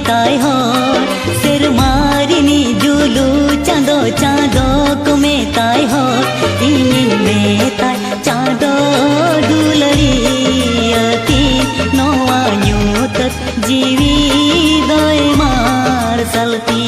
मेताय हो सेरमारिनी जुलू चांदो चांदो को मेताय हो इनिन मेताय चांदो दुलरी अति नोआ न्यूतक जीवी दोय मार सलती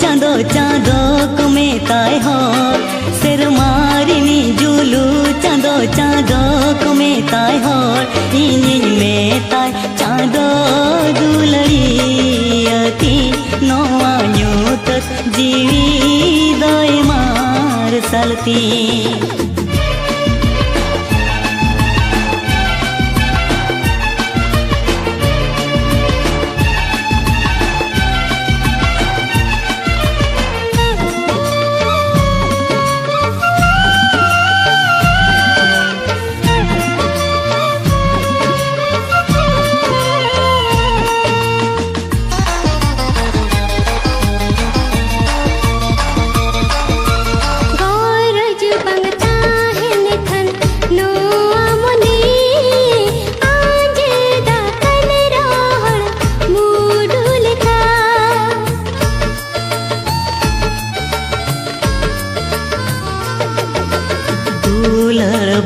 चांदो चांदो को मेताय हो सेरमारिनी जुलू चांदो चांदो को मेताय हो इनिन मेताय चांदो दुलरी अति नोआ न्यूतक जीवी दोय मार सलती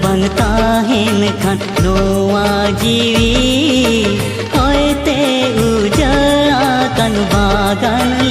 बनता हेन खन नोआ जीवी होते उजड़ा कन बागन